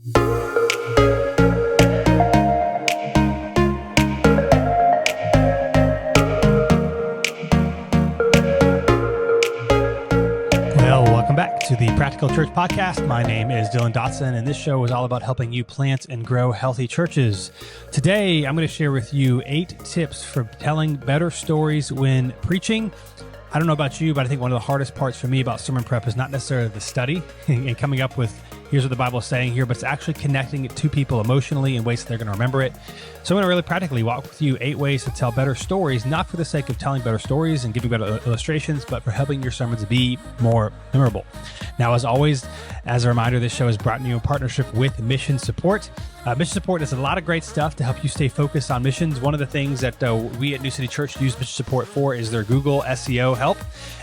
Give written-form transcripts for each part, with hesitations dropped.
Well, welcome back to the Practical Church Podcast. My name is Dylan Dotson, and this show is all about helping you plant and grow healthy churches. Today, I'm going to share with you 8 tips for telling better stories when preaching. I don't know about you, but I think one of the hardest parts for me about sermon prep is not necessarily the study and coming up with, here's what the Bible is saying here, but it's actually connecting it to people emotionally in ways that they're going to remember it. So I'm going to really practically walk with you 8 ways to tell better stories, not for the sake of telling better stories and giving better illustrations, but for helping your sermons be more memorable. Now, as always, as a reminder, this show is brought to you in partnership with Mission Support. Mission Support does a lot of great stuff to help you stay focused on missions. One of the things that we at New City Church use Mission Support for is their Google SEO help.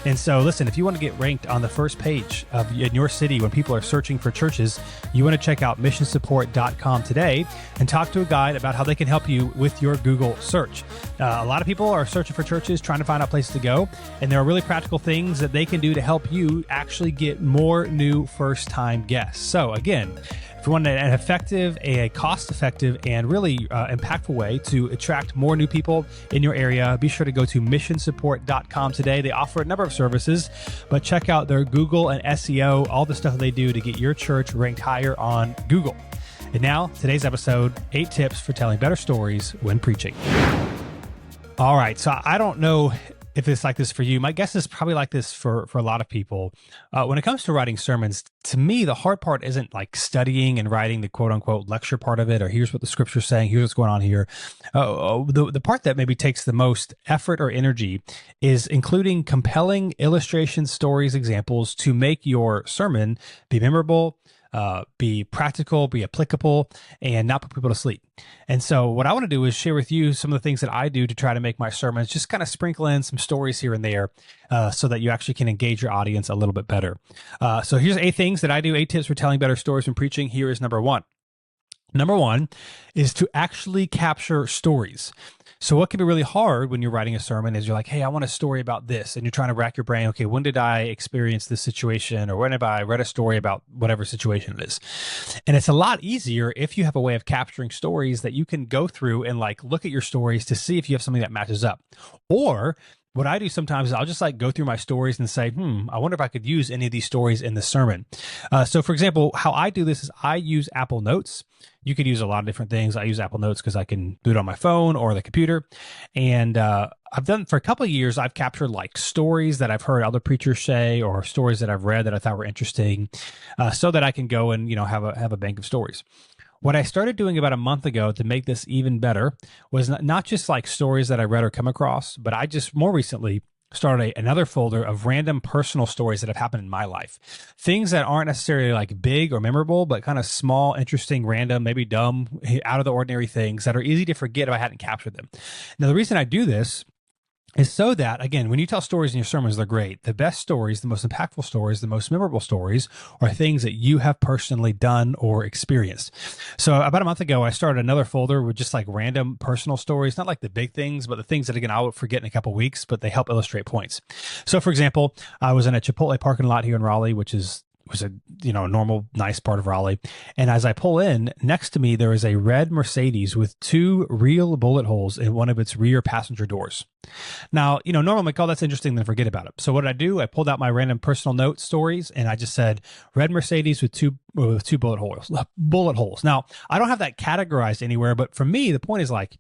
And so, listen, if you want to get ranked on the first page in your city when people are searching for churches, you want to check out missionsupport.com today and talk to a guide about how they can help you with your Google search. A lot of people are searching for churches, trying to find out places to go, and there are really practical things that they can do to help you actually get more new first-time guests. So, again, if you want an effective, a cost-effective, and really impactful way to attract more new people in your area, be sure to go to missionsupport.com today. They offer a number of services, but check out their Google and SEO, all the stuff that they do to get your church ranked higher on Google. And now, today's episode, 8 tips for telling better stories when preaching. All right, so I don't know if it's like this for you. My guess is probably like this for a lot of people. When it comes to writing sermons, to me, the hard part isn't like studying and writing the quote unquote lecture part of it, or here's what the scripture's saying, here's what's going on here. The part that maybe takes the most effort or energy is including compelling illustrations, stories, examples to make your sermon be memorable, be practical, be applicable, and not put people to sleep. And so what I want to do is share with you some of the things that I do to try to make my sermons, just kind of sprinkle in some stories here and there so that you actually can engage your audience a little bit better. So here's 8 things that I do, 8 tips for telling better stories when preaching. Here is number 1. Number 1 is to actually capture stories. So what can be really hard when you're writing a sermon is you're like, hey, I want a story about this. And you're trying to rack your brain. Okay, when did I experience this situation? Or when have I read a story about whatever situation it is? And it's a lot easier if you have a way of capturing stories that you can go through and like look at your stories to see if you have something that matches up. Or what I do sometimes is I'll just like go through my stories and say, I wonder if I could use any of these stories in the sermon. So for example, how I do this is I use Apple Notes. You could use a lot of different things. I use Apple Notes because I can do it on my phone or the computer. And I've done for a couple of years, I've captured like stories that I've heard other preachers say or stories that I've read that I thought were interesting so that I can go and, have a bank of stories. What I started doing about a month ago to make this even better was not just like stories that I read or come across, but I just more recently started another folder of random personal stories that have happened in my life. Things that aren't necessarily like big or memorable, but kind of small, interesting, random, maybe dumb, out of the ordinary things that are easy to forget if I hadn't captured them. Now, the reason I do this is so that, again, when you tell stories in your sermons, they're great. The best stories, the most impactful stories, the most memorable stories are things that you have personally done or experienced. So about a month ago, I started another folder with just like random personal stories, not like the big things, but the things that, again, I will forget in a couple of weeks, but they help illustrate points. So for example, I was in a Chipotle parking lot here in Raleigh, which was a normal, nice part of Raleigh. And as I pull in, next to me, there is a red Mercedes with 2 real bullet holes in one of its rear passenger doors. Now, normally I'm like, oh, that's interesting, then forget about it. So what did I do? I pulled out my random personal note stories and I just said, red Mercedes with two bullet holes. Now, I don't have that categorized anywhere, but for me, the point is like,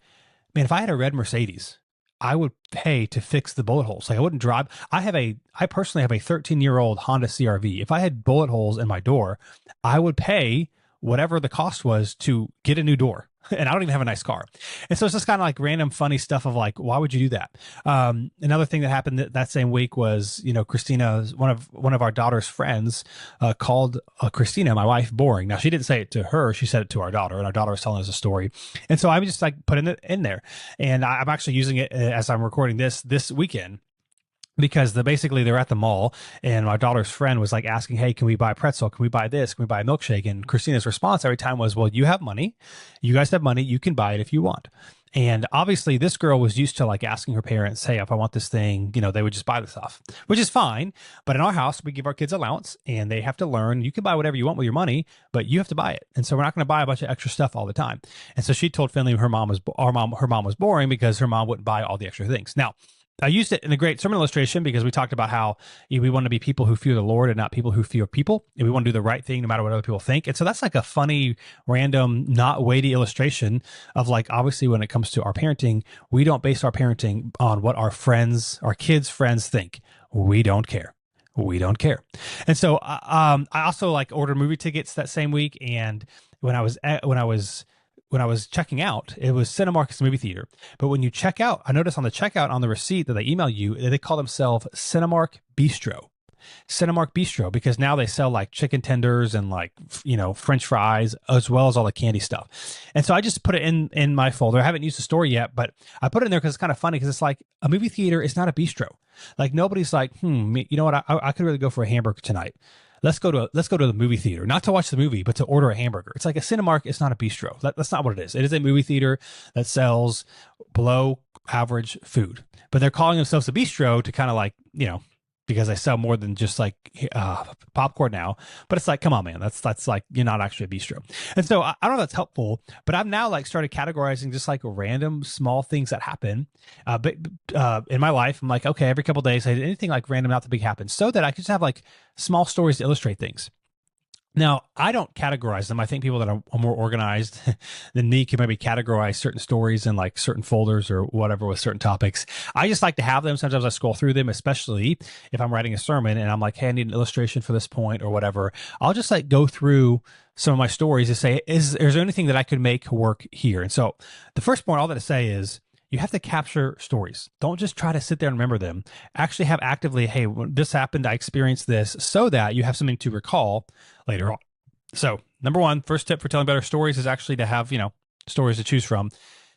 man, if I had a red Mercedes, I would pay to fix the bullet holes. Like I wouldn't drive. I personally have a 13-year-old Honda CRV. If I had bullet holes in my door, I would pay whatever the cost was to get a new door. And I don't even have a nice car. And so it's just kind of like random funny stuff of like, why would you do that? Another thing that happened that same week was, Christina, one of our daughter's friends, called Christina, my wife, boring. Now she didn't say it to her. She said it to our daughter, and our daughter was telling us a story. And so I just like putting it in there. And I'm actually using it as I'm recording this weekend. Because basically they're at the mall and my daughter's friend was like asking, hey, can we buy a pretzel? Can we buy this? Can we buy a milkshake? And Christina's response every time was, well, you have money. You guys have money. You can buy it if you want. And obviously, this girl was used to like asking her parents, "Hey, if I want this thing, they would just buy the stuff," which is fine. But in our house, we give our kids allowance, and they have to learn you can buy whatever you want with your money, but you have to buy it. And so we're not going to buy a bunch of extra stuff all the time. And so she told Finley her mom was boring because her mom wouldn't buy all the extra things. Now, I used it in a great sermon illustration because we talked about how we want to be people who fear the Lord and not people who fear people. And we want to do the right thing no matter what other people think. And so that's like a funny, random, not weighty illustration of like, obviously, when it comes to our parenting, we don't base our parenting on what our kids' friends think. We don't care. We don't care. And so I also like ordered movie tickets that same week. And when I was checking out, it was Cinemark's movie theater. But when you check out, I noticed on the checkout on the receipt that they email you, they call themselves Cinemark Bistro. Cinemark Bistro, because now they sell like chicken tenders and like, French fries, as well as all the candy stuff. And so I just put it in my folder. I haven't used the store yet, but I put it in there because it's kind of funny because it's like a movie theater is not a bistro. Like nobody's like, you know what? I could really go for a hamburger tonight. Let's go to the movie theater, not to watch the movie, but to order a hamburger. It's like a Cinemark. It's not a bistro. That's not what it is. It is a movie theater that sells below average food, but they're calling themselves a bistro to kind of like, because they sell more than just like popcorn now. But it's like, come on, man, that's like, you're not actually a bistro. And so I don't know if that's helpful, but I've now like started categorizing just like random small things that happen but in my life. I'm like, okay, every couple of days, anything like random, not the big happens, so that I can just have like small stories to illustrate things. Now, I don't categorize them. I think people that are more organized than me can maybe categorize certain stories in like certain folders or whatever with certain topics. I just like to have them. Sometimes I scroll through them, especially if I'm writing a sermon and I'm like, hey, I need an illustration for this point or whatever. I'll just like go through some of my stories to say, is there anything that I could make work here? And so the first point, all that to say is, you have to capture stories. Don't just try to sit there and remember them. Actually have actively, hey, when this happened, I experienced this, so that you have something to recall later on. So number one, first tip for telling better stories is actually to have, stories to choose from.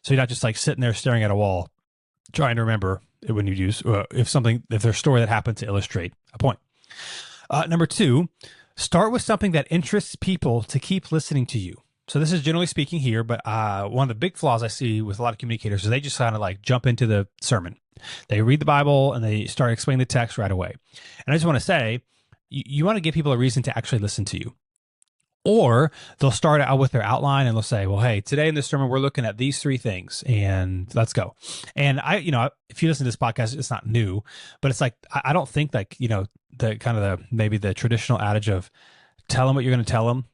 So you're not just like sitting there staring at a wall, trying to remember it when you use, if there's a story that happened to illustrate a point. Number two, start with something that interests people to keep listening to you. So this is generally speaking here, but one of the big flaws I see with a lot of communicators is they just kind of like jump into the sermon. They read the Bible and they start explaining the text right away. And I just want to say, you want to give people a reason to actually listen to you. Or they'll start out with their outline and they'll say, well, hey, today in this sermon, we're looking at these three things and let's go. And if you listen to this podcast, it's not new, but it's like, I don't think like, maybe the traditional adage of tell them what you're going to tell them,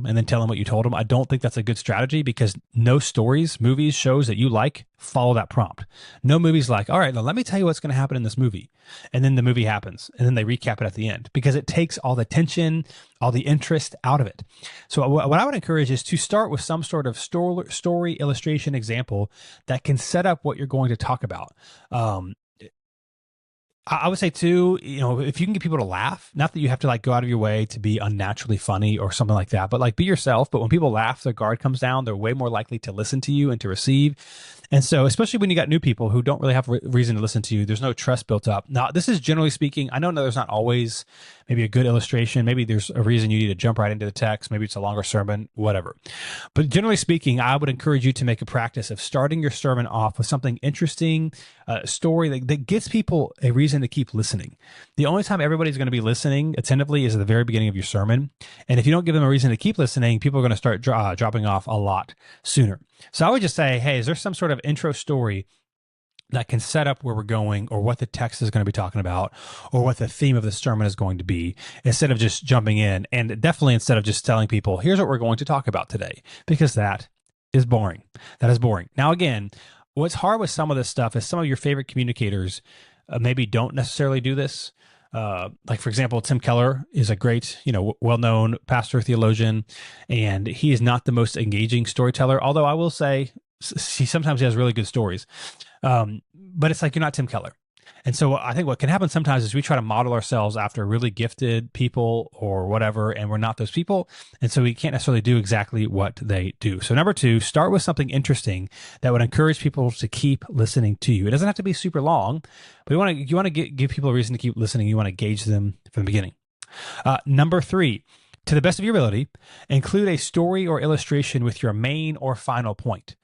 and then tell them what you told them. I don't think that's a good strategy, because no stories, movies, shows that you like follow that prompt. No movie's like, all right, now let me tell you what's going to happen in this movie. And then the movie happens and then they recap it at the end, because it takes all the tension, all the interest out of it. So what I would encourage is to start with some sort of story illustration example that can set up what you're going to talk about. I would say too, if you can get people to laugh, not that you have to like go out of your way to be unnaturally funny or something like that, but like be yourself. But when people laugh, their guard comes down. They're way more likely to listen to you and to receive. And so, especially when you got new people who don't really have reason to listen to you, there's no trust built up. Now, this is generally speaking, I know there's not always maybe a good illustration. Maybe there's a reason you need to jump right into the text. Maybe it's a longer sermon, whatever. But generally speaking, I would encourage you to make a practice of starting your sermon off with something interesting, a story that gets people a reason to keep listening. The only time everybody's going to be listening attentively is at the very beginning of your sermon. And if you don't give them a reason to keep listening, people are going to start dropping off a lot sooner. So I would just say, hey, is there some sort of intro story that can set up where we're going, or what the text is going to be talking about, or what the theme of the sermon is going to be, instead of just jumping in, and definitely instead of just telling people, here's what we're going to talk about today, because that is boring. That is boring. Now, again, what's hard with some of this stuff is some of your favorite communicators maybe don't necessarily do this. Like, for example, Tim Keller is a great, well-known pastor, theologian, and he is not the most engaging storyteller, although I will say he sometimes has really good stories. But it's like, you're not Tim Keller. And so I think what can happen sometimes is we try to model ourselves after really gifted people or whatever, and we're not those people. And so we can't necessarily do exactly what they do. So number two, start with something interesting that would encourage people to keep listening to you. It doesn't have to be super long, but you want to give people a reason to keep listening. You want to engage them from the beginning. Number three, to the best of your ability, include a story or illustration with your main or final point.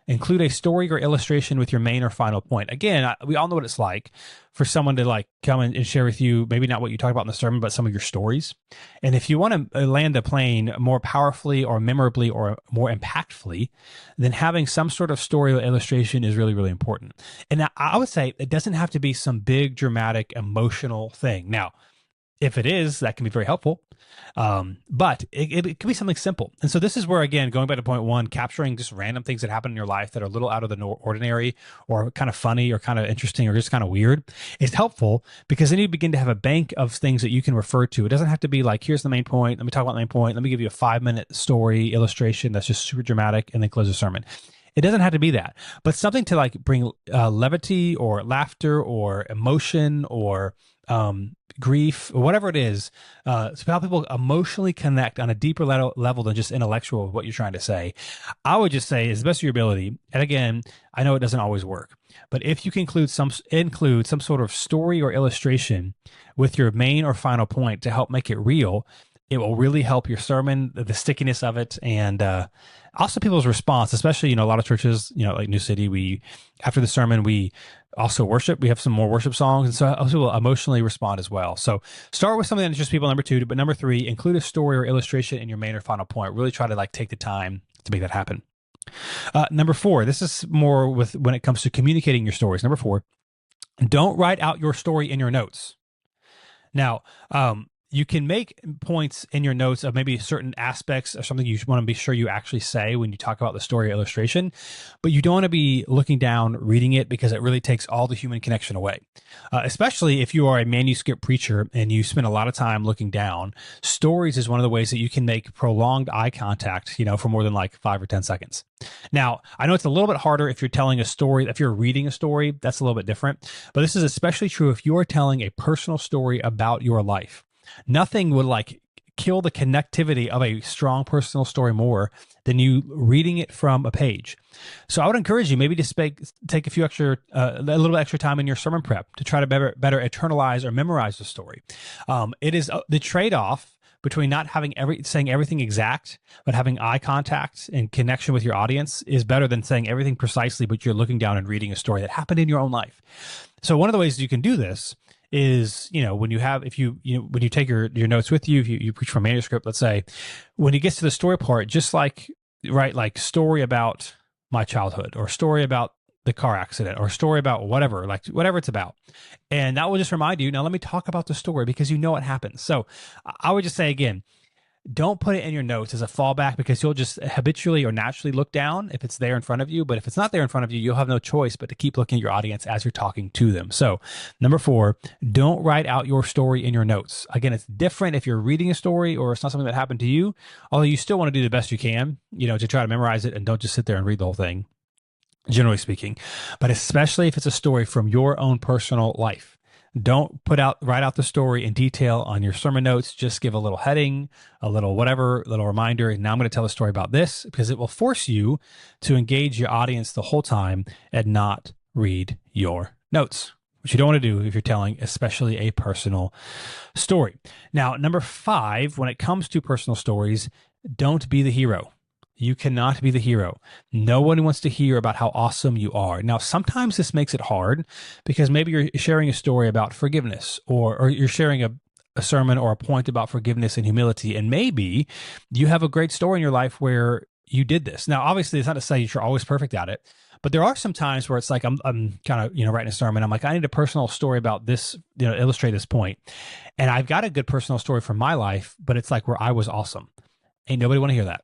Include a story or illustration with your main or final point. Again, we all know what it's like for someone to like come and share with you, maybe not what you talk about in the sermon, but some of your stories. And if you want to land a plane more powerfully or memorably or more impactfully, then having some sort of story or illustration is really, really important. And I would say it doesn't have to be some big, dramatic, emotional thing. Now, if it is, that can be very helpful. But it can be something simple. And so this is where, again, going back to point one, capturing just random things that happen in your life that are a little out of the ordinary or kind of funny or kind of interesting or just kind of weird is helpful, because then you begin to have a bank of things that you can refer to. It doesn't have to be like, here's the main point. Let me talk about the main point. Let me give you a 5-minute story illustration that's just super dramatic and then close the sermon. It doesn't have to be that, but something to like bring levity or laughter or emotion or grief or whatever it is, to help people emotionally connect on a deeper level than just intellectual with what you're trying to say. I would just say, as best of your ability, and again, I know it doesn't always work, but if you can include some sort of story or illustration with your main or final point to help make it real, it will really help your sermon, the stickiness of it, and also people's response, especially, a lot of churches, like New City, after the sermon, we also worship. We have some more worship songs, and so people will emotionally respond as well. So start with something that interests people, number 2, but number 3, include a story or illustration in your main or final point. Really try to like take the time to make that happen. Number 4, this is more with when it comes to communicating your stories. Number 4, don't write out your story in your notes. Now, you can make points in your notes of maybe certain aspects or something you want to be sure you actually say when you talk about the story or illustration, but you don't want to be looking down, reading it, because it really takes all the human connection away. Especially if you are a manuscript preacher and you spend a lot of time looking down, stories is one of the ways that you can make prolonged eye contact, for more than like 5 or 10 seconds. Now, I know it's a little bit harder if you're telling a story. If you're reading a story, that's a little bit different, but this is especially true if you are telling a personal story about your life. Nothing would like kill the connectivity of a strong personal story more than you reading it from a page. So I would encourage you maybe to take a little bit extra time in your sermon prep to try to better internalize or memorize the story. It is the trade-off between not saying everything exact, but having eye contact and connection with your audience is better than saying everything precisely, but you're looking down and reading a story that happened in your own life. So one of the ways you can do this is, when you take your notes with you, if you preach from manuscript, let's say, when it gets to the story part, just like story about my childhood, or story about the car accident, or story about whatever it's about. And that will just remind you, now let me talk about the story, because you know what happens. So I would just say, again, don't put it in your notes as a fallback, because you'll just habitually or naturally look down if it's there in front of you. But if it's not there in front of you, you'll have no choice but to keep looking at your audience as you're talking to them. So number 4, don't write out your story in your notes. Again, it's different if you're reading a story or it's not something that happened to you, although you still want to do the best you can, to try to memorize it, and don't just sit there and read the whole thing, generally speaking. But especially if it's a story from your own personal life. Don't write out the story in detail on your sermon notes. Just give a little heading, a little reminder. And now I'm going to tell a story about this, because it will force you to engage your audience the whole time and not read your notes, which you don't want to do if you're telling especially a personal story. Now, number 5, when it comes to personal stories, don't be the hero. You cannot be the hero. No one wants to hear about how awesome you are. Now, sometimes this makes it hard, because maybe you're sharing a story about forgiveness, or you're sharing a sermon or a point about forgiveness and humility, and maybe you have a great story in your life where you did this. Now, obviously, it's not to say you're always perfect at it, but there are some times where it's like I'm kind of writing a sermon. I'm like, I need a personal story about this, illustrate this point, and I've got a good personal story from my life, but it's like where I was awesome. Ain't nobody want to hear that.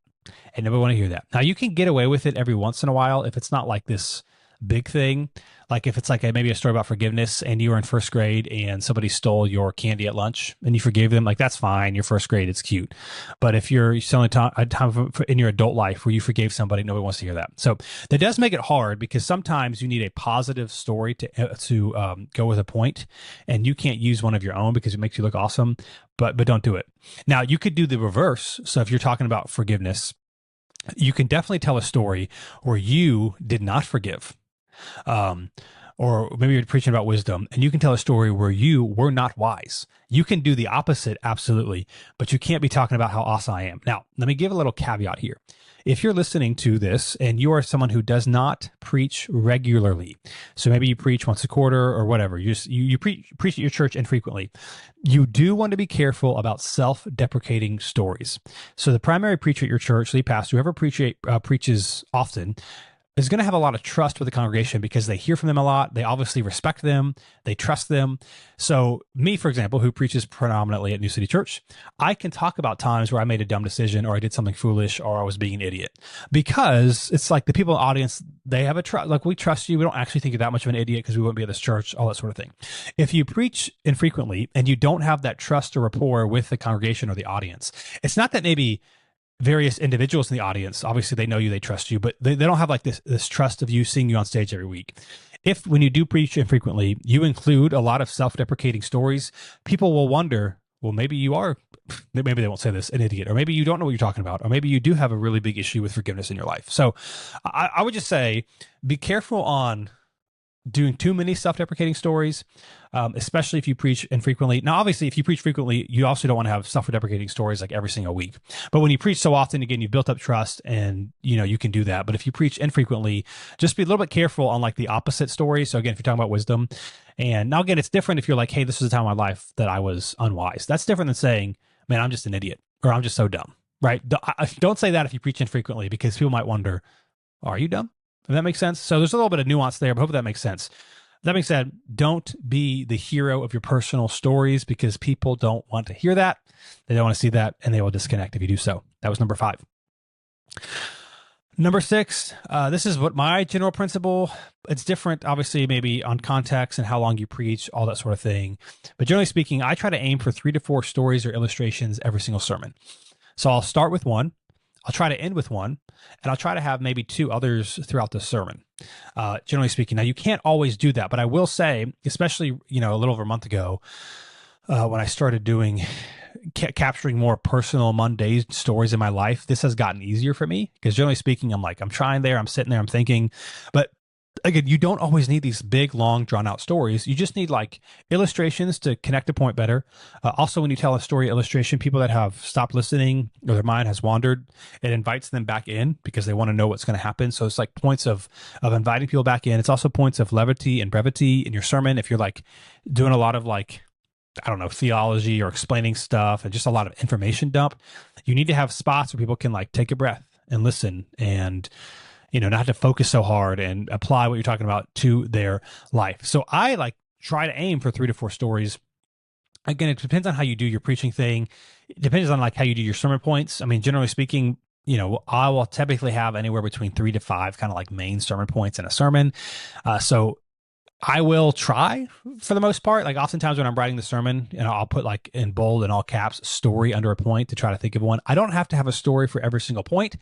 And nobody want to hear that. Now, you can get away with it every once in a while if it's not like this big thing. Like if it's like maybe a story about forgiveness, and you were in first grade and somebody stole your candy at lunch and you forgave them, like that's fine. You're first grade, it's cute. But if you're selling a time in your adult life where you forgave somebody, nobody wants to hear that. So that does make it hard, because sometimes you need a positive story to go with a point, and you can't use one of your own because it makes you look awesome. But don't do it. Now, you could do the reverse. So if you're talking about forgiveness, you can definitely tell a story where you did not forgive. or maybe you're preaching about wisdom, and you can tell a story where you were not wise. You can do the opposite, absolutely, but you can't be talking about how awesome I am. Now, let me give a little caveat here. If you're listening to this and you are someone who does not preach regularly, so maybe you preach once a quarter or whatever, you preach at your church infrequently, you do want to be careful about self-deprecating stories. So the primary preacher at your church, lead pastor, whoever preaches often, is going to have a lot of trust with the congregation because they hear from them a lot. They obviously respect them. They trust them. So me, for example, who preaches predominantly at New City Church, I can talk about times where I made a dumb decision or I did something foolish or I was being an idiot, because it's like the people in the audience, they have a trust. Like, we trust you. We don't actually think you're that much of an idiot because we wouldn't be at this church, all that sort of thing. If you preach infrequently and you don't have that trust or rapport with the congregation or the audience, it's not that maybe various individuals in the audience, obviously they know you, they trust you, but they don't have like this trust of you seeing you on stage every week. If when you do preach infrequently, you include a lot of self-deprecating stories, people will wonder, well, maybe you are, maybe they won't say this, an idiot, or maybe you don't know what you're talking about, or maybe you do have a really big issue with forgiveness in your life. So I would just say, be careful on doing too many self-deprecating stories, especially if you preach infrequently. Now, obviously, if you preach frequently, you also don't want to have self-deprecating stories like every single week. But when you preach so often, again, you've built up trust and, you can do that. But if you preach infrequently, just be a little bit careful on like the opposite story. So again, if you're talking about wisdom, and now again, it's different if you're like, hey, this was a time in my life that I was unwise. That's different than saying, man, I'm just an idiot, or I'm just so dumb, right? Don't say that if you preach infrequently, because people might wonder, are you dumb? If that makes sense. So there's a little bit of nuance there, but hopefully that makes sense. That being said, don't be the hero of your personal stories, because people don't want to hear that. They don't want to see that, and they will disconnect if you do so. That was number 5. Number 6, this is what my general principle. It's different, obviously, maybe on context and how long you preach, all that sort of thing. But generally speaking, I try to aim for 3 to 4 stories or illustrations every single sermon. So I'll start with one. I'll try to end with one, and I'll try to have maybe 2 others throughout the sermon, generally speaking. Now, you can't always do that, but I will say, especially, a little over a month ago, when I started capturing more personal, mundane stories in my life, this has gotten easier for me, because generally speaking, I'm trying there, I'm sitting there, I'm thinking, but again, you don't always need these big, long, drawn-out stories. You just need like illustrations to connect the point better. Also, when you tell a story illustration, people that have stopped listening or their mind has wandered, it invites them back in because they want to know what's going to happen. So it's like points of inviting people back in. It's also points of levity and brevity in your sermon. If you're like doing a lot of like, I don't know, theology or explaining stuff and just a lot of information dump, you need to have spots where people can like take a breath and listen and not have to focus so hard and apply what you're talking about to their life. So I like try to aim for 3 to 4 stories. Again, it depends on how you do your preaching thing. It depends on like how you do your sermon points. I mean, generally speaking, I will typically have anywhere between 3 to 5 kind of like main sermon points in a sermon. So I will try for the most part. Like oftentimes when I'm writing the sermon, I'll put like in bold and all caps story under a point to try to think of one. I don't have to have a story for every single point,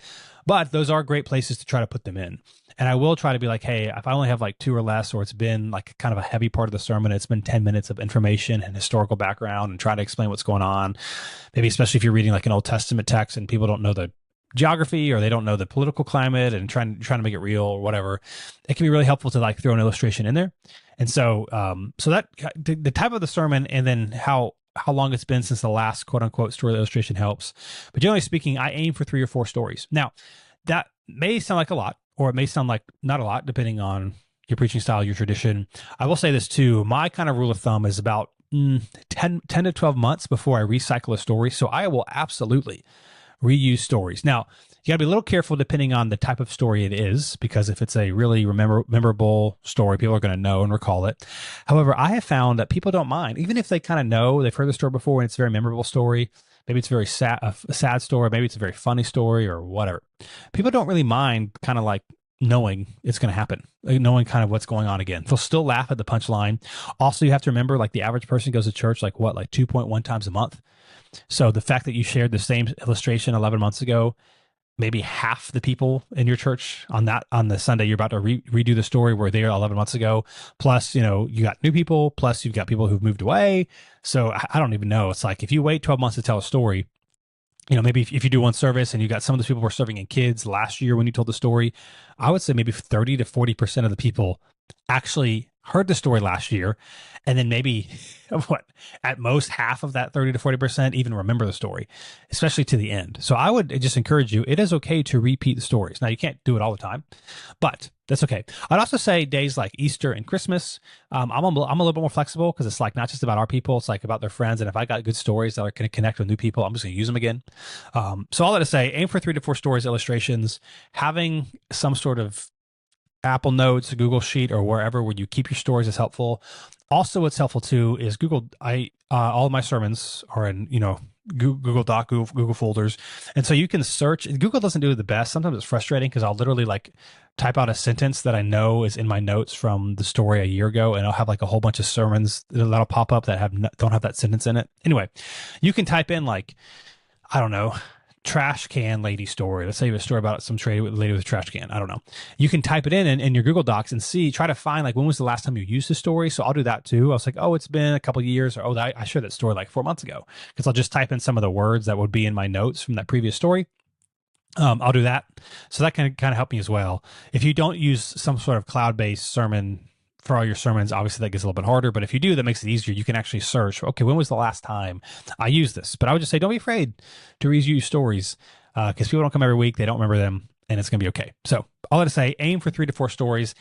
but those are great places to try to put them in. And I will try to be like, hey, if I only have like 2 or less, or it's been like kind of a heavy part of the sermon, it's been 10 minutes of information and historical background and trying to explain what's going on. Maybe especially if you're reading like an Old Testament text and people don't know the geography or they don't know the political climate and trying to make it real or whatever, it can be really helpful to like throw an illustration in there. And so, so that the type of the sermon and then how long it's been since the last quote unquote story illustration helps. But generally speaking, I aim for 3 or 4 stories. Now, that may sound like a lot, or it may sound like not a lot, depending on your preaching style, your tradition. I will say this too. My kind of rule of thumb is about 10 to 12 months before I recycle a story. So I will absolutely reuse stories. Now, you got to be a little careful depending on the type of story it is, because if it's a really memorable story, people are going to know and recall it. However, I have found that people don't mind, even if they kind of know, they've heard the story before and it's a very memorable story. Maybe it's a sad story. Maybe it's a very funny story or whatever. People don't really mind kind of like knowing it's going to happen, knowing kind of what's going on again. They'll still laugh at the punchline. Also, you have to remember, like the average person goes to church like 2.1 times a month. So the fact that you shared the same illustration 11 months ago, maybe half the people in your church on the Sunday you're about to redo the story were there 11 months ago. Plus, you got new people. Plus, you've got people who've moved away. So I don't even know. It's like if you wait 12 months to tell a story, maybe if you do one service and you got some of those people were serving in kids last year when you told the story, I would say maybe 30 to 40% of the people actually heard the story last year, and then maybe what at most half of that 30 to 40% even remember the story, especially to the end. So I would just encourage you, it is okay to repeat the stories. Now you can't do it all the time, but that's okay. I'd also say days like Easter and Christmas, I'm a little bit more flexible because it's like not just about our people, it's like about their friends. And if I got good stories that are going to connect with new people, I'm just going to use them again. So all that to say, aim for 3 to 4 stories, illustrations, having some sort of Apple Notes, Google Sheet, or wherever where you keep your stories is helpful. Also, what's helpful too is Google. All of my sermons are in Google Doc, Google folders, and so you can search. Google doesn't do it the best. Sometimes it's frustrating because I'll literally like type out a sentence that I know is in my notes from the story a year ago, and I'll have like a whole bunch of sermons that'll pop up that don't have that sentence in it. Anyway, you can type in like, I don't know, trash can lady story. Let's say you have a story about some lady with a trash can. I don't know. You can type it in your Google Docs and try to find like when was the last time you used the story. So I'll do that too. I was like, oh, it's been a couple of years, or I shared that story like 4 months ago, because I'll just type in some of the words that would be in my notes from that previous story. I'll do that. So that can kind of help me as well. If you don't use some sort of cloud-based sermon for all your sermons, obviously that gets a little bit harder, but if you do, that makes it easier. You can actually search, okay, when was the last time I used this? But I would just say, don't be afraid to reuse stories, because people don't come every week. They don't remember them, and it's going to be okay. So all I to say, aim for 3 to 4 stories.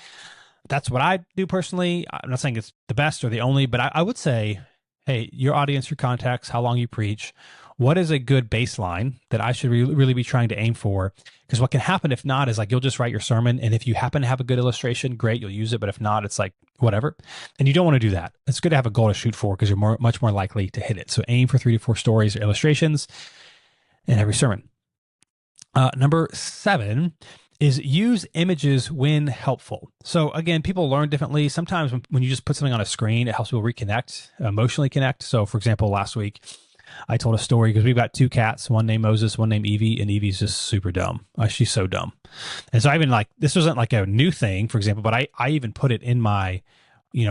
That's what I do personally. I'm not saying it's the best or the only, but I would say, hey, your audience, your contacts, how long you preach, what is a good baseline that I should really be trying to aim for? Because what can happen if not is like you'll just write your sermon, and if you happen to have a good illustration, great, you'll use it. But if not, it's like whatever. And you don't want to do that. It's good to have a goal to shoot for because you're much more likely to hit it. So aim for 3 to 4 stories or illustrations in every sermon. Number 7 is use images when helpful. So again, people learn differently. Sometimes when you just put something on a screen, it helps people reconnect, emotionally connect. So for example, last week, I told a story because we've got 2 cats, one named Moses, one named Evie, and Evie's just super dumb. She's so dumb. And so I even this wasn't like a new thing, for example, but I even put it in my,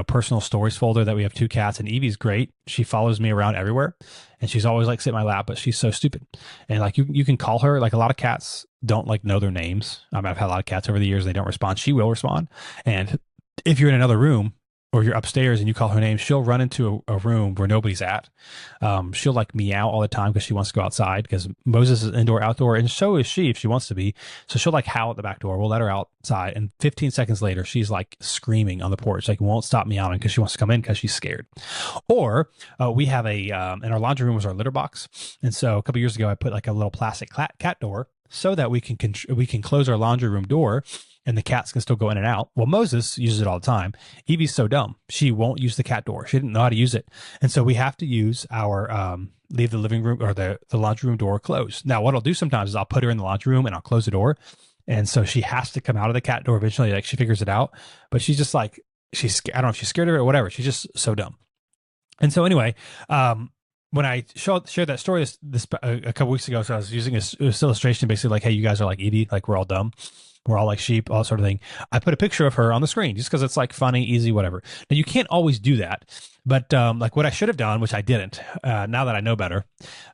personal stories folder that we have 2 cats, and Evie's great. She follows me around everywhere, and she's always like sit in my lap, but she's so stupid. And like you can call her, like a lot of cats don't like know their names. I've had a lot of cats over the years. They don't respond. She will respond. And if you're in another room, or you're upstairs and you call her name, she'll run into a room where nobody's at. She'll like meow all the time because she wants to go outside, because Moses is indoor, outdoor, and so is she if she wants to be. So she'll like howl at the back door. We'll let her outside, and 15 seconds later, she's like screaming on the porch, like won't stop meowing because she wants to come in because she's scared. Or we have in our laundry room was our litter box, and so a couple years ago I put like a little plastic cat door so that we can close our laundry room door, and the cats can still go in and out. Well, Moses uses it all the time. Evie's so dumb. She won't use the cat door. She didn't know how to use it. And so we have to use our, leave the living room or the laundry room door closed. Now, what I'll do sometimes is I'll put her in the laundry room and I'll close the door. And so she has to come out of the cat door eventually. Like she figures it out, but she's just like, I don't know if she's scared of it or whatever. She's just so dumb. And so anyway, when I shared that story this a couple weeks ago, so I was using this illustration basically like, hey, you guys are like Edie, like we're all dumb. We're all like sheep, all that sort of thing. I put a picture of her on the screen just because it's like funny, easy, whatever. Now you can't always do that, but like what I should have done, which I didn't, now that I know better,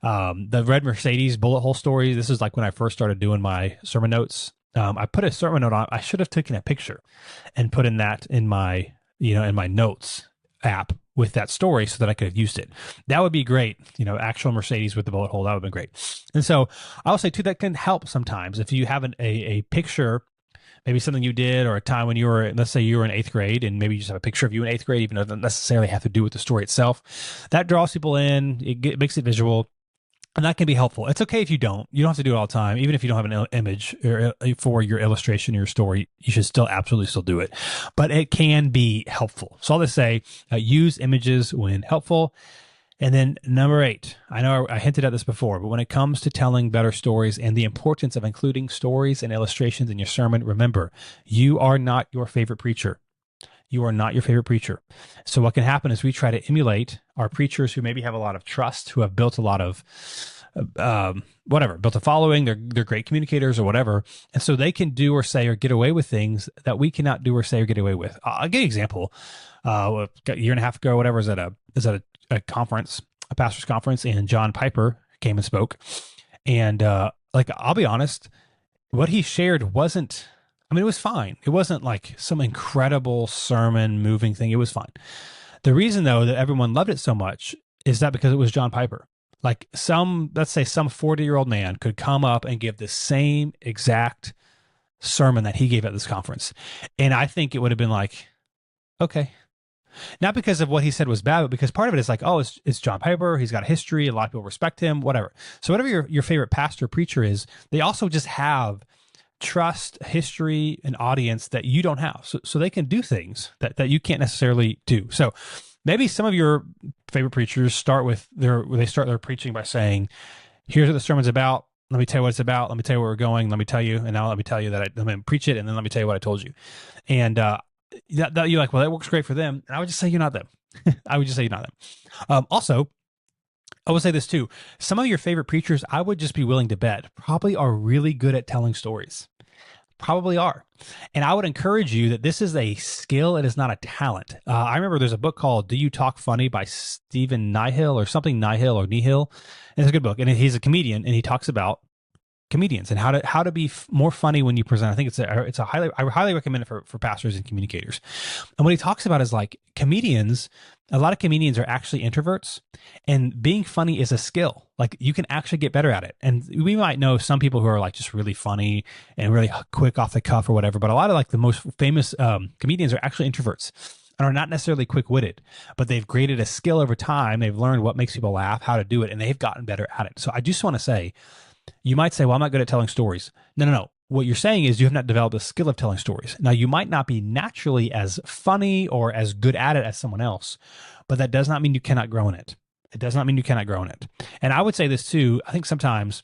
the red Mercedes bullet hole story. This is like when I first started doing my sermon notes. I put a sermon note on. I should have taken a picture and put in my in my notes app with that story so that I could have used it. That would be great. Actual Mercedes with the bullet hole, that would have been great. And so I'll say too, that can help sometimes. If you have a picture, maybe something you did, or a time when let's say you were in 8th grade, and maybe you just have a picture of you in 8th grade, even though it doesn't necessarily have to do with the story itself, that draws people in. It makes it visual. And that can be helpful. It's okay if you don't. You don't have to do it all the time. Even if you don't have an image for your illustration or your story, you should absolutely still do it. But it can be helpful. So I'll just say, use images when helpful. And then number 8, I know I hinted at this before, but when it comes to telling better stories and the importance of including stories and illustrations in your sermon, remember, you are not your favorite preacher. You are not your favorite preacher. So what can happen is we try to emulate our preachers who maybe have a lot of trust, who have built a lot of built a following. They're great communicators or whatever. And so they can do or say or get away with things that we cannot do or say or get away with. I'll give you an example. A year and a half ago, or whatever, is at a conference, a pastor's conference, and John Piper came and spoke. And I'll be honest, what he shared wasn't I mean, it was fine. It wasn't like some incredible sermon, moving thing. It was fine. The reason, though, that everyone loved it so much is that because it was John Piper. Like let's say some 40-year-old man could come up and give the same exact sermon that he gave at this conference. And I think it would have been like, okay. Not because of what he said was bad, but because part of it is like, oh, it's John Piper. He's got a history. A lot of people respect him, whatever. So whatever your favorite pastor or preacher is, they also just have trust, history, and audience that you don't have. So they can do things that you can't necessarily do. So maybe some of your favorite preachers start their preaching by saying, here's what the sermon's about. Let me tell you what it's about. Let me tell you where we're going. Let me tell you. And now let me tell you that I'm going to preach it. And then let me tell you what I told you. And that you're like, well, that works great for them. And I would just say you're not them. I would just say you're not them. Also, I would say this too. Some of your favorite preachers, I would just be willing to bet, probably are really good at telling stories. Probably are. And I would encourage you that this is a skill. It is not a talent. I remember there's a book called Do You Talk Funny by Stephen Nihil or something, Nihil or Nihil. And it's a good book. And he's a comedian and he talks about comedians and how to be more funny when you present. I think I highly recommend it for pastors and communicators. And what he talks about is like a lot of comedians are actually introverts, and being funny is a skill. Like you can actually get better at it. And we might know some people who are like just really funny and really quick off the cuff or whatever, but a lot of like the most famous comedians are actually introverts and are not necessarily quick-witted, but they've created a skill over time. They've learned what makes people laugh, how to do it, and they've gotten better at it. So I just want to say, you might say, well, I'm not good at telling stories. No. What you're saying is you have not developed a skill of telling stories. Now, you might not be naturally as funny or as good at it as someone else, but that does not mean you cannot grow in it. It does not mean you cannot grow in it. And I would say this too. I think sometimes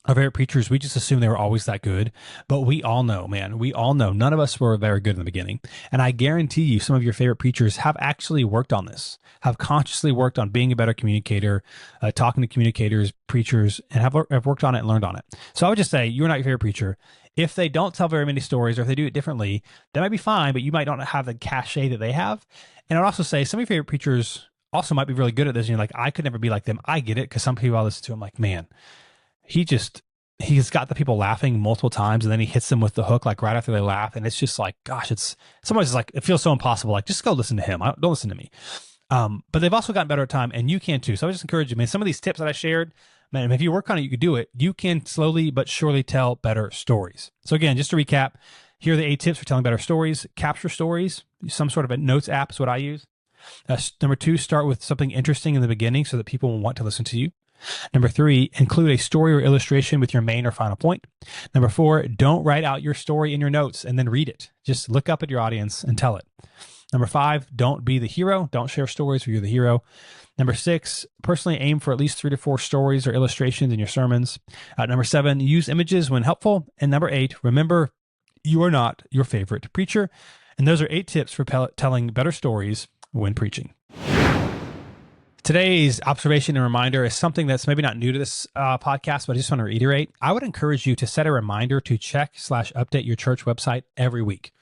our favorite preachers, we just assume they were always that good, but we all know, none of us were very good in the beginning. And I guarantee you some of your favorite preachers have actually worked on this, have consciously worked on being a better communicator, talking to communicators, preachers, and have worked on it and learned on it. So I would just say you're not your favorite preacher. If they don't tell very many stories or if they do it differently, that might be fine, but you might not have the cachet that they have. And I'd also say some of your favorite preachers also might be really good at this. And you're like, I could never be like them. I get it, because some people I listen to, I'm like, man, he's got the people laughing multiple times, and then he hits them with the hook like right after they laugh, and it's just like, gosh, somebody's like, it feels so impossible. Like, just go listen to him. Don't listen to me. But they've also gotten better at time, and you can too. So I just encourage you, man. Some of these tips that I shared, man, if you work on it, you could do it. You can slowly but surely tell better stories. So again, just to recap, here are the 8 tips for telling better stories. Capture stories. Some sort of a notes app is what I use. Number 2, start with something interesting in the beginning so that people will want to listen to you. Number 3, include a story or illustration with your main or final point. Number 4, don't write out your story in your notes and then read it. Just look up at your audience and tell it. Number 5, don't be the hero. Don't share stories where you're the hero. Number 6, personally aim for at least 3 to 4 stories or illustrations in your sermons. Number 7, use images when helpful. And number 8, remember, you are not your favorite preacher. And those are 8 tips for telling better stories when preaching. Today's observation and reminder is something that's maybe not new to this podcast, but I just want to reiterate. I would encourage you to set a reminder to check/update your church website every week.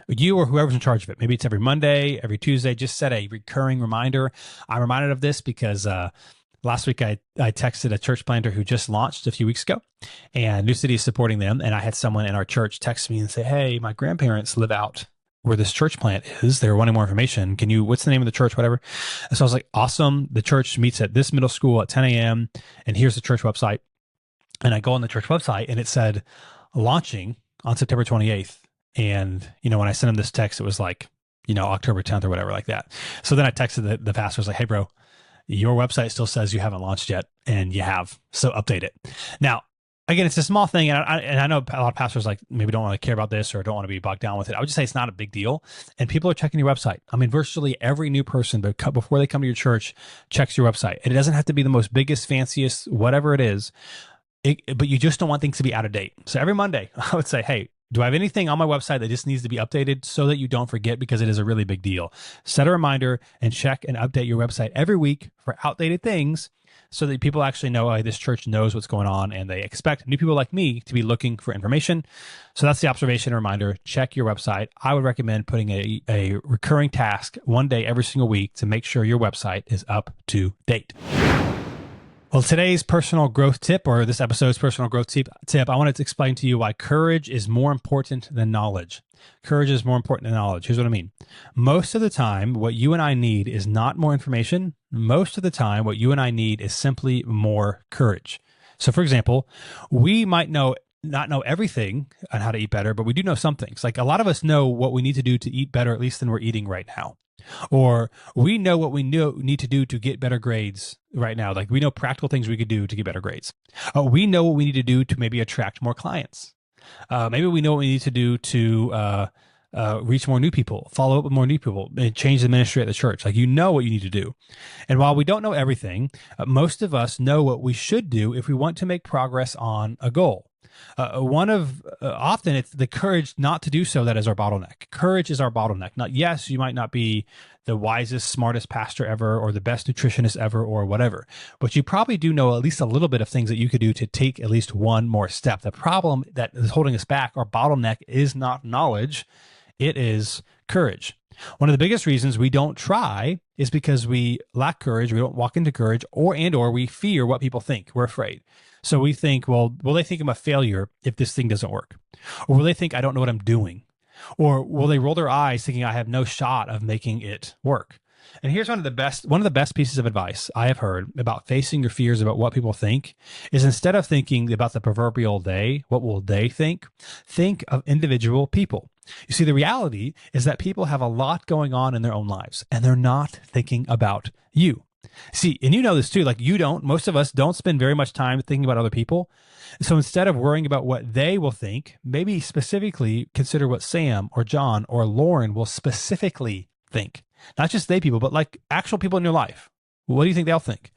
You or whoever's in charge of it. Maybe it's every Monday, every Tuesday. Just set a recurring reminder. I'm reminded of this because last week I texted a church planter who just launched a few weeks ago, and New City is supporting them. And I had someone in our church text me and say, hey, my grandparents live out where this church plant is. They're wanting more information. What's the name of the church, whatever. And so I was like, awesome. The church meets at this middle school at 10 a.m. And here's the church website. And I go on the church website and it said launching on September 28th. And, when I sent him this text, it was like, October 10th or whatever like that. So then I texted the pastor, I was like, hey bro, your website still says you haven't launched yet, and you have, so update it. Now, again, it's a small thing, and I know a lot of pastors like maybe don't really care about this or don't want to be bogged down with it. I would just say it's not a big deal, and people are checking your website. I mean, virtually every new person, before they come to your church, checks your website. And it doesn't have to be the most biggest, fanciest, whatever it is, but you just don't want things to be out of date. So every Monday, I would say, hey, do I have anything on my website that just needs to be updated so that you don't forget, because it is a really big deal? Set a reminder and check and update your website every week for outdated things, so that people actually know, hey, this church knows what's going on, and they expect new people like me to be looking for information. So that's the observation reminder. Check your website. I would recommend putting a recurring task one day every single week to make sure your website is up to date. Well, today's personal growth tip, or this episode's personal growth tip, I wanted to explain to you why courage is more important than knowledge. Courage is more important than knowledge. Here's what I mean. Most of the time, what you and I need is not more information. Most of the time, what you and I need is simply more courage. So, for example, we might not know everything on how to eat better, but we do know some things. Like a lot of us know what we need to do to eat better, at least than we're eating right now. Or we know what we need to do to get better grades right now. Like we know practical things we could do to get better grades. We know what we need to do to maybe attract more clients. Maybe we know what we need to do to reach more new people, follow up with more new people, and change the ministry at the church. Like you know what you need to do. And while we don't know everything, most of us know what we should do if we want to make progress on a goal. Often it's the courage not to do so that is our bottleneck. Courage is our bottleneck. Not yes, you might not be the wisest, smartest pastor ever, or the best nutritionist ever, or whatever, but you probably do know at least a little bit of things that you could do to take at least one more step. The problem that is holding us back, our bottleneck, is not knowledge; it is courage. One of the biggest reasons we don't try is because we lack courage. We don't walk into courage, or we fear what people think. We're afraid. So we think, well, will they think I'm a failure if this thing doesn't work? Or will they think I don't know what I'm doing? Or will they roll their eyes thinking I have no shot of making it work? And here's one of the best pieces of advice I have heard about facing your fears about what people think is, instead of thinking about the proverbial they, what will they think of individual people. You see, the reality is that people have a lot going on in their own lives, and they're not thinking about you. See, and you know this too, like most of us don't spend very much time thinking about other people. So instead of worrying about what they will think, maybe specifically consider what Sam or John or Lauren will specifically think. Not just they people, but like actual people in your life. What do you think they'll think?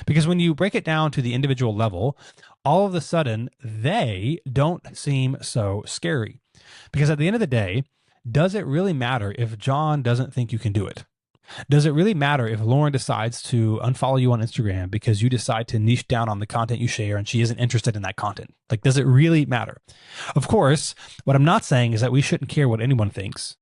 Because when you break it down to the individual level, all of a sudden, they don't seem so scary. Because at the end of the day, does it really matter if John doesn't think you can do it? Does it really matter if Lauren decides to unfollow you on Instagram because you decide to niche down on the content you share and she isn't interested in that content? Like, does it really matter? Of course, what I'm not saying is that we shouldn't care what anyone thinks.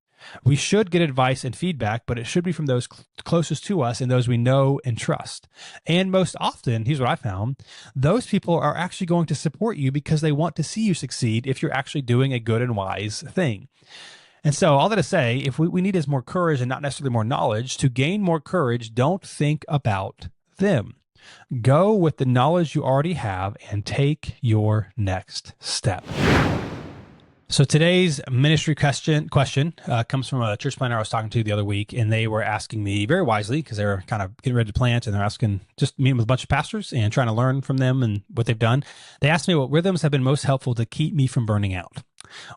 We should get advice and feedback, but it should be from those closest to us and those we know and trust. And most often, here's what I found, those people are actually going to support you because they want to see you succeed if you're actually doing a good and wise thing. And so all that to say, if we need is more courage and not necessarily more knowledge. To gain more courage, don't think about them. Go with the knowledge you already have and take your next step. So today's ministry question comes from a church planner I was talking to the other week, and they were asking me very wisely, because they were kind of getting ready to plant, and they're asking, just meeting with a bunch of pastors and trying to learn from them and what they've done. They asked me what rhythms have been most helpful to keep me from burning out.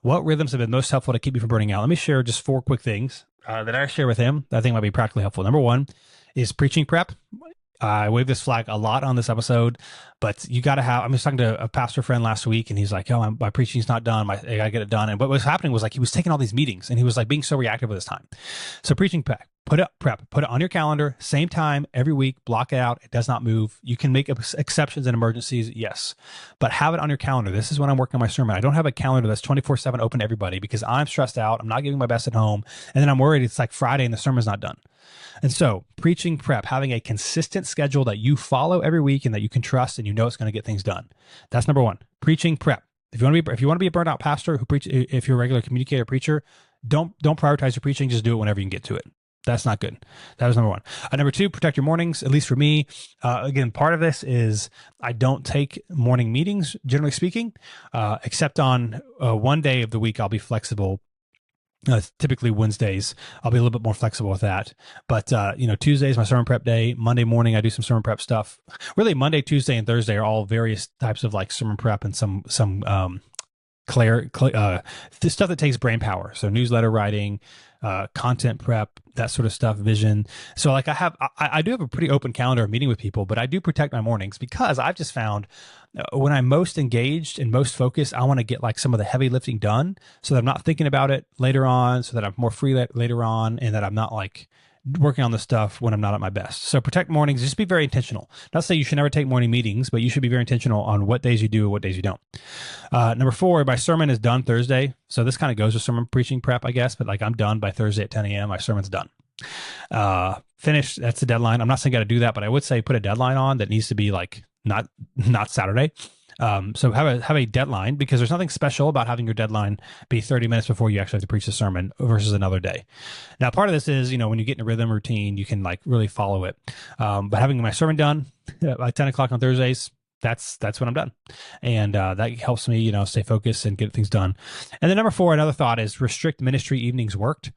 What rhythms have been most helpful to keep me from burning out? Let me share just 4 quick things that I share with him that I think might be practically helpful. Number 1 is preaching prep. I waved this flag a lot on this episode, but you got to have, I was talking to a pastor friend last week, and he's like, oh, my preaching's not done. I got to get it done. And what was happening was, like, he was taking all these meetings, and he was like being so reactive with his time. So preaching prep, put it on your calendar, same time every week, block it out. It does not move. You can make exceptions in emergencies. Yes, but have it on your calendar. This is when I'm working on my sermon. I don't have a calendar that's 24/7 open to everybody because I'm stressed out. I'm not giving my best at home. And then I'm worried it's like Friday and the sermon's not done. And so preaching prep, having a consistent schedule that you follow every week and that you can trust and you know it's going to get things done. That's number 1. Preaching prep. If you want to be a burnt out pastor if you're a regular communicator preacher, don't prioritize your preaching. Just do it whenever you can get to it. That's not good. That was number 1. Number 2, protect your mornings. At least for me, again, part of this is I don't take morning meetings, generally speaking, except on one day of the week I'll be flexible. Typically Wednesdays, I'll be a little bit more flexible with that. But, Tuesday is my sermon prep day. Monday morning, I do some sermon prep stuff. Really, Monday, Tuesday, and Thursday are all various types of like sermon prep and some stuff that takes brain power. So newsletter writing, content prep, that sort of stuff, vision. So like I do have a pretty open calendar of meeting with people, but I do protect my mornings because I've just found when I'm most engaged and most focused, I want to get like some of the heavy lifting done so that I'm not thinking about it later on, so that I'm more free later on, and that I'm not like working on this stuff when I'm not at my best. So protect mornings. Just be very intentional. Not to say you should never take morning meetings, but you should be very intentional on what days you do and what days you don't. Number 4, my sermon is done Thursday. So this kind of goes with sermon preaching prep, I guess, but like I'm done by Thursday at 10 a.m. My sermon's done. Finished. That's the deadline. I'm not saying got to do that, but I would say put a deadline on that needs to be like not Saturday. So have a deadline, because there's nothing special about having your deadline be 30 minutes before you actually have to preach the sermon versus another day. Now, part of this is, when you get in a rhythm routine, you can like really follow it. But having my sermon done by 10 o'clock on Thursdays, that's when I'm done. And that helps me, stay focused and get things done. And then number 4, another thought is restrict ministry evenings worked.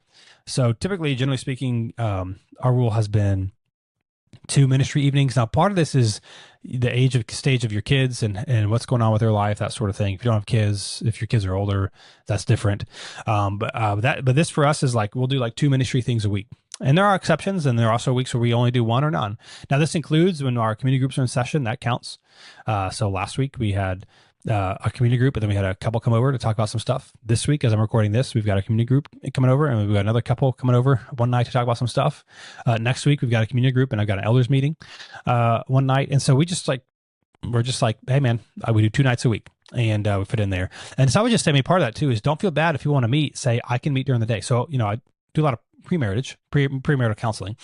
So typically, generally speaking, our rule has been 2 ministry evenings. Now, part of this is the stage of your kids and what's going on with their life, that sort of thing. If you don't have kids, if your kids are older, that's different. But this for us is like, we'll do like 2 ministry things a week. And there are exceptions, and there are also weeks where we only do 1 or none. Now, this includes when our community groups are in session, that counts. So last week we had a community group, and then we had a couple come over to talk about some stuff. This week, as I'm recording this, we've got a community group coming over, and we've got another couple coming over one night to talk about some stuff. Next week, we've got a community group, and I've got an elders meeting one night. And so we're just like, hey man, we do 2 nights a week, and we fit in there. And so I would just say, part of that too is don't feel bad if you want to meet. Say, I can meet during the day. So, I do a lot of premarital counseling.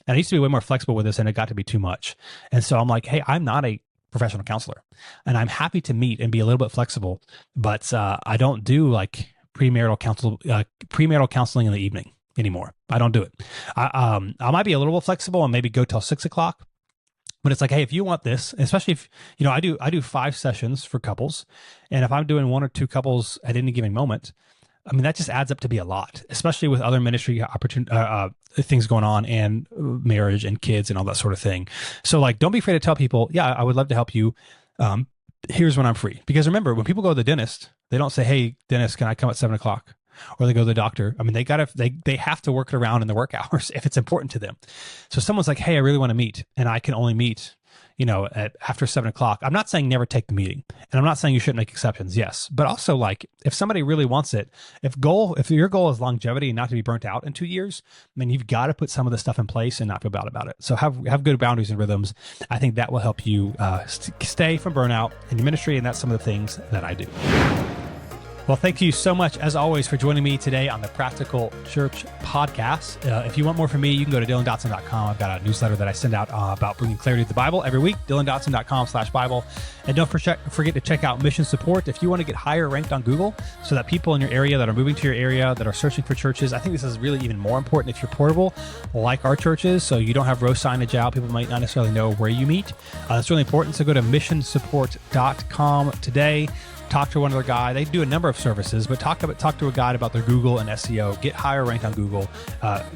And I used to be way more flexible with this, and it got to be too much. And so I'm like, hey, I'm not a professional counselor, and I'm happy to meet and be a little bit flexible, but I don't do like premarital counseling in the evening anymore. I don't do it. I might be a little bit flexible and maybe go till 6 o'clock, but it's like, hey, if you want this, especially if, I do 5 sessions for couples, and if I'm doing 1 or 2 couples at any given moment, that just adds up to be a lot, especially with other ministry things going on, and marriage and kids and all that sort of thing. So like, don't be afraid to tell people, yeah, I would love to help you. Here's when I'm free. Because remember, when people go to the dentist, they don't say, hey, dentist, can I come at 7 o'clock? Or they go to the doctor. They have to work it around in the work hours if it's important to them. So someone's like, hey, I really want to meet, and I can only meet at after 7 o'clock. I'm not saying never take the meeting, and I'm not saying you shouldn't make exceptions. Yes. But also, like, if somebody really wants it, if your goal is longevity and not to be burnt out in 2 years, you've got to put some of this stuff in place and not feel bad about it. So have good boundaries and rhythms. I think that will help you stay from burnout in your ministry. And that's some of the things that I do. Well, thank you so much, as always, for joining me today on the Practical Church podcast. If you want more from me, you can go to DylanDotson.com. I've got a newsletter that I send out about bringing clarity to the Bible every week, DylanDotson.com/Bible. And don't forget to check out Mission Support. If you want to get higher ranked on Google so that people in your area that are moving to your area, that are searching for churches, I think this is really even more important if you're portable, like our churches, so you don't have row signage out. People might not necessarily know where you meet. That's really important. So go to missionsupport.com today. Talk to one other guy. They do a number of services, but talk to a guide about their Google and SEO. Get higher ranked on Google.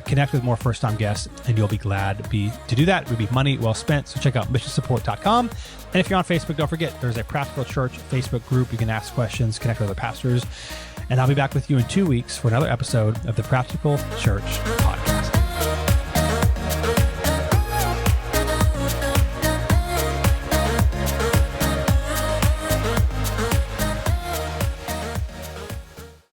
Connect with more first-time guests, and you'll be glad to do that. It would be money well spent. So check out missionsupport.com. And if you're on Facebook, don't forget there's a Practical Church Facebook group. You can ask questions, connect with other pastors, and I'll be back with you in 2 weeks for another episode of the Practical Church podcast.